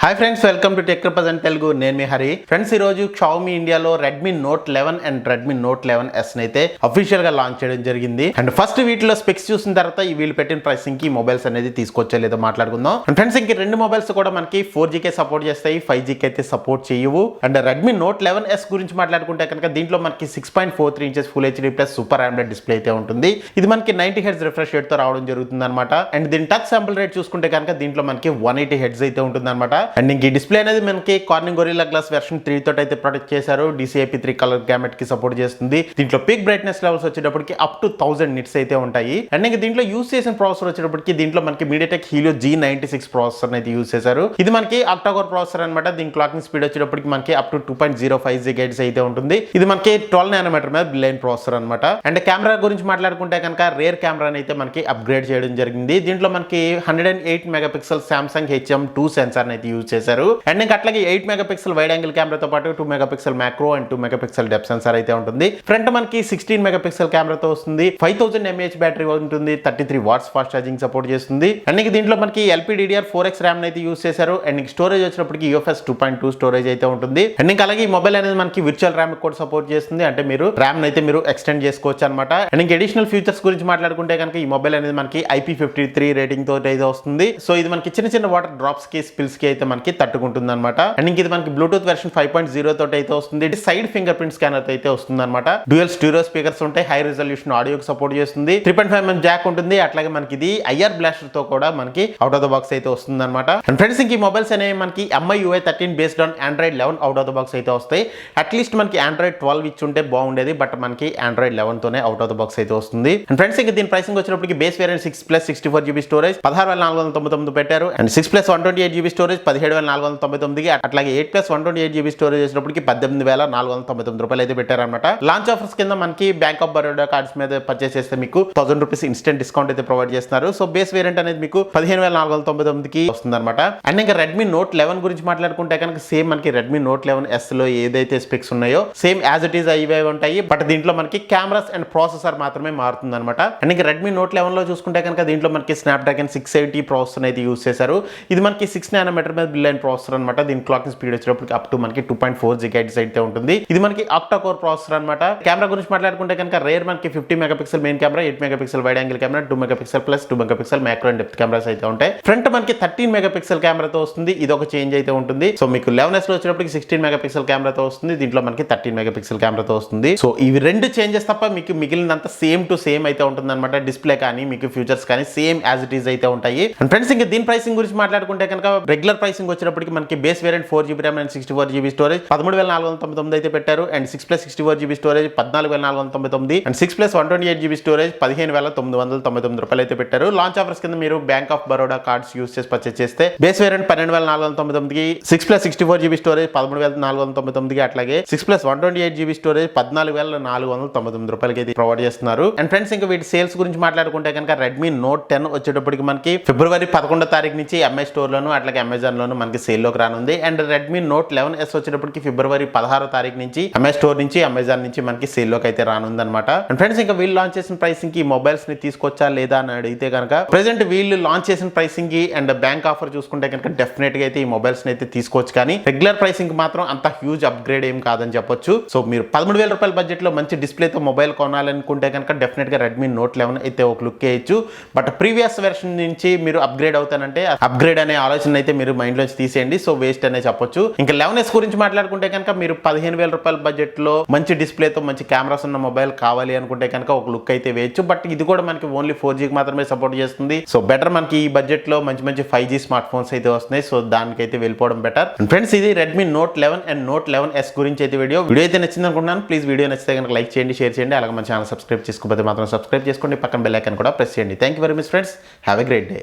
Hi friends, welcome to tech present Telugu. నేను మీ Hari. Friends, ఈ రోజు xiaomi ఇండియాలో Redmi Note 11 and Redmi Note 11s అయితే అఫీషియల్ గా లాంచ్ చేయడం జరిగింది. అండ్ ఫస్ట్ వీటిలో స్పెక్స్ చూసిన తర్వాత ఈ వీళ్ళు పెట్టిన ప్రైసింగ్ కి మొబైల్స్ అనేది తీసుకొచ్చా లేదో మాట్లాడుకుందాం. అండ్ ఫ్రెండ్స్, ఇంక రెండు మొబైల్స్ కూడా మనకి 4G కే సపోర్ట్ చేస్తాయి, 5G కి అయితే సపోర్ట్ చేయవు. అండ్ Redmi Note 11s గురించి మాట్లాడుకుంటే కనుక దీంట్లో మనకి 6.43 inches full HD plus super AMOLED display అయితే ఉంటుంది. ఇది మనకి 90 Hz రిఫ్రెష్ రేట్ తో రావడం జరుగుతుంది అనమాట. అండ్ దీని టచ్ శాంపుల్ రేట్ చూసుకుంటే కనుక దీంట్లో మనకి 180 Hz అయితే ఉంటుంది అనమాట. అండ్ ఇంక డిస్ప్లే అనేది మనకి కార్నింగ్ గొరిల్లా గ్లాస్ వెర్షన్ 3 తోటి అయితే ప్రొటెక్ట్ చేశారు. DCI-P3 కలర్ గ్యామెట్ కి సపోర్ట్ చేస్తుంది. దీంట్లో పీక్ బ్రైట్నెస్ లెవెల్స్ వచ్చేటప్పటికి అప్ టు 1000 నిట్స్ అయితే ఉంటాయి. అండ్ ఇంకా దీంట్లో యూస్ చేసిన ప్రాసెసర్ వచ్చేటప్పటికి దీంట్లో మనకి MediaTek Helio G96 ప్రాసెసర్ అయితే యూస్ చేశారు. ఇది మనకి ఆక్టాకోర్ ప్రాసెసర్ అనమాట. దీని క్లాకింగ్ స్పీడ్ వచ్చేటప్పటికి మనకి అప్ టు 2.05 GHz అయితే ఉంటుంది. ఇది మనకి 12 nm మీద బిలైన్ ప్రాసెసర్ అనమాట. అండ్ కెమెరా గురించి మాట్లాడుకుంటే కనుక రేర్ కెమెరాని అయితే మనకి అప్గ్రేడ్ చేయడం జరిగింది. దీంట్లో మనకి 108 మెగాపిక్సెల్ Samsung HM2 సెన్సార్ అయితే యూజ్ చేశారు. అండ్ ఇంకా అట్లాగే 8 మెగాపిక్సెల్ వైడ్ యాంగిల్ కెమెరాతో పాటు 2 megapixel macro and 2 megapixel depth censor అయితే ఉంటుంది. ఫ్రంట్ మనకి 16 మెగాపిక్సెల్ కెమెరాతో వస్తుంది. 5000 mAh బ్యాటరీ ఉంటుంది. 33 వాట్స్ ఫాస్ట్ ఛార్జింగ్ సపోర్ట్ చేస్తుంది. అండ్ ఇంక దీంట్లో మనకి LPDDR4X ర్యామ్ అయితే యూజ్ చేశారు. అండ్ ఇంక స్టోరేజ్ వచ్చినప్పటికి UFS 2.2 స్టోరేజ్ అయితే ఉంటుంది. అండ్ ఇంకా అలాగే ఈ మొబైల్ అనేది మనకి విర్చువల్ ర్యామ్ కూడా సపోర్ట్ చేస్తుంది. అంటే మీరు ర్యామ్ అయితే మీరు ఎక్స్టెండ్ చేసుకోవచ్చు అనమాట. అండ్ ఇంక అడిషనల్ ఫీచర్స్ గురించి మాట్లాడుకుంటే కనుక ఈ మొబైల్ అనేది మనకి IP53 రేటింగ్ తోటి అయితే వస్తుంది. సో ఇది మనకి చిన్న చిన్న వాటర్ డ్రాప్స్ కి స్పిల్స్ కి అయితే మనకి తట్టుకుంటుంది అనమాట. అండ్ ఇంక ఇది మనకి బ్లూటూత్ వెర్షన్ 5.0 తోటి అయితే వస్తుంది. సైడ్ ఫింగర్ ప్రింట్ స్కానర్ అయితే వస్తుంది అనమాట. డ్యూయల్ స్టీరియో స్పీకర్స్ ఉంటాయి. హై రిజల్యూషన్ ఆడియోకి సపోర్ట్ చేస్తుంది. 3.5mm జాక్ ఉంటుంది. అట్లాగే మనకి ఇది IR బ్లాస్టర్ తో కూడా మనకి అవుట్ ఆఫ్ ద బాక్స్ అయితే వస్తుంది అనమాట. అండ్ ఫ్రెండ్స్, ఇంక ఈ మొబైల్స్ అనేవి మనకి MIUI 13 based on Android 11 out of the box అయితే వస్తాయి. అట్లీస్ట్ మనకి Android 12 ఇచ్చి ఉంటే బాగుండేది. బట్ మనకి Android 11 తోనే అవుట్ ఆఫ్ ద బాక్స్ అయితే వస్తుంది. అండ్ ఫ్రెండ్స్, ఇంక దీని ప్రైసింగ్ వచ్చినప్పటికి బేస్ వేరియంట్ 6+64GB స్టోరేజ్ 16,499 పెట్టారు. And 6+128GB storage 17,499. అట్లాగే 8+128GB స్టోరేజ్ చేసినప్పటికి 18,499 రూపాయలు అయితే పెట్టారనమాట. లాంచ్ ఆఫర్స్ కింద మనకి బ్యాంక్ ఆఫ్ బరోడా కార్డ్స్ మీద పర్చేస్ చేస్తే మీకు 1000 రూపీస్ ఇన్స్టెంట్ డిస్కౌంట్ అయితే ప్రొవైడ్ చేస్తున్నారు. సో బేస్ వేరియంట్ అనేది మీకు 15,499కి వస్తుంది అనమాట. అండ్ ఇంకా Redmi Note 11 గురించి మాట్లాడుకుంటే కనుక సేమ్ మనకి Redmi Note 11s లో ఏదైతే స్పెక్స్ ఉన్నాయో సేమ్ యాజ్ ఇట్ ఈస్ ఇవే ఉంటాయి. బట్ దీంట్లో మనకి కెమెరాస్ అండ్ ప్రాసెసర్ మాత్రమే మారుతుంది అనమాట. అండ్ ఇంకా Redmi Note 11 లో చూసుకుంటే కనుక దీంట్లో మనకి Snapdragon 680 ప్రాసెసర్ అయితే యూస్ చేశారు. ఇది మనకి 6 nm మీద బిలైన్ ప్రాసెసర్ అనమాట. దీని క్లాకింగ్ స్పీడ్ వచ్చేటప్పటికి అప్ టు మనకి 2.4 GHz అయితే ఉంటుంది. ఇది మనకి ఆక్టాకోర్ ప్రాసెసర్ అనమాట. కెమెరా గురించి మాట్లాడుకుంటే కనుక రేర్ మనకి 50 megapixel main camera, 8 megapixel wide angle camera, 2 megapixel plus 2 megapixel macro and depth cameras అయితే ఉంటాయి. ఫ్రంట్ మనకి 13 మెగాపిక్సెల్ కెమెరాతో వస్తుంది. ఇది ఒక చేంజ్ అయితే ఉంటుంది. సో మీకు 11s లో వచ్చేటప్పటికి 16 మెగాపిక్సెల్ కెమెరాతో వస్తుంది. దీంట్లో మనకి 13 మెగాపిక్సెల్ కెమెరాతో వస్తుంది. సో ఇవి రెండు చేంజెస్ తప్ప మీకు మిగిలినంత సేమ్ టు సేమ్ అయితే ఉంటుంది అనమాట. డిస్ప్లే కానీ మీకు ఫీచర్స్ కానీ సేమ్ యాజ్ ఇట్ ఈస్ అయితే ఉంటాయి. అండ్ ఫ్రెండ్స్, ఇంకా దీని ప్రైసింగ్ గురించి మాట్లాడుకుంటే కనుక రెగ్యులర్ ప్రైసింగ్ వచ్చేటప్పటికి మనకి base variant 4GB RAM and 64GB storage 13,499 అయితే పెట్టారు. And 6+64GB storage 14,499. And 6+128GB storage 15,999 రూపాయలు అయితే పెట్టారు. లాంచ్ ఆఫర్స్ కింద మీరు bank of Baroda cards use చేసి పర్చేస్ చేస్తే బేస్ వేరియంట్ 12,499కి, 6+64GB స్టోరేజ్ 13,499, అట్లాగే 6+128GB స్టోరేజ్ 14,499 రూపాయలకి అయితే ప్రొవైడ్ చేస్తున్నారు. అండ్ ఫ్రెండ్స్, ఇంకా వీటి సేల్స్ గురించి మాట్లాడుకుంటే కనుక Redmi Note 10 వచ్చేటప్పటికి మనకి ఫిబ్రవరి 11వ తారీఖు నుంచి MI స్టోర్ లోను అట్లాగే అమెజాన్ లోను మనకి సేల్ లోకి రానుంది. అండ్ Redmi Note 11s వచ్చేటప్పటికి ఫిబ్రవరి 16వ తారీఖు నుంచి MI స్టోర్ నుంచి అమెజాన్ నుంచి మనకి సేల్ లోకి అయితే రానుంది అనమాట. అండ్ ఫ్రెండ్స్, ఇంకా వీళ్ళు లాంచ్ చేసిన ప్రైసింగ్ కి మొబైల్స్ ని తీసుకొచ్చా లేదా అని అడిగితే కనుక ప్రెసెంట్ వీళ్ళు లాంచ్ చేసిన ప్రైసింగ్ కి అండ్ బ్యాంక్ ఆఫర్ చూసుకుంటే కనుక డెఫినెట్ గా అయితే ఈ మొబైల్స్ ని అయితే తీసుకోవచ్చు. కానీ రెగ్యులర్ ప్రైసింగ్ కి మాత్రం అంత హ్యూజ్ అప్గ్రేడ్ ఏం కాదని చెప్పొచ్చు. సో మీరు 13,000 రూపాయల బడ్జెట్ లో మంచి డిస్ప్లే తో మొబైల్ కొనాలనుకుంటే కనుక డెఫినెట్ గా Redmi Note 11 అయితే ఒక లుక్ వేయచ్చు. బట్ ప్రీవియస్ వెర్షన్ నుంచి మీరు అప్గ్రేడ్ అవుతానంటే అప్గ్రేడ్ అనే ఆలోచన అయితే మీరు మైండ్ లోంచి తీసేయండి. సో వేస్ట్ అనే చెప్పొచ్చు. ఇంకా 11s గురించి మాట్లాడుకుంటే కనుక మీరు 15,000 రూపాయల బడ్జెట్ లో మంచి డిస్ప్లే తో మంచి కెమెరాస్ ఉన్న మొబైల్ కావాలి అనుకుంటే కనుక ఒక లుక్ అయితే వేయచ్చు. బట్ ఇది కూడా మనకి ఓన్లీ 4G మాత్రమే సపోర్ట్ చేస్తుంది. సో బెటర్ మనకి ఈ బడ్జెట్ లో మంచి మంచి 5G స్మార్ట్ ఫోన్స్ అయితే వస్తున్నాయి. సో దానికైతే వెళ్ళిపోవడం బెటర్. ఫ్రెండ్స్, ఇది Redmi Note 11 and Note 11s గురించి అయితే వీడియో అయితే నచ్చింది అనుకుంటున్నాను. ప్లీజ్ వీడియో నచ్చితే కనుక లైక్ చేయండి, షేర్ చేయండి. అలాగే మన ఛానల్ సబ్స్క్రైబ్ చేసుకోకపోతే మాత్రం సబ్స్క్రైబ్ చేసుకోండి. పక్కన బెల్ ఐకాన్ కూడా ప్రెస్ చేయండి. Thank you very much friends. Have a great day.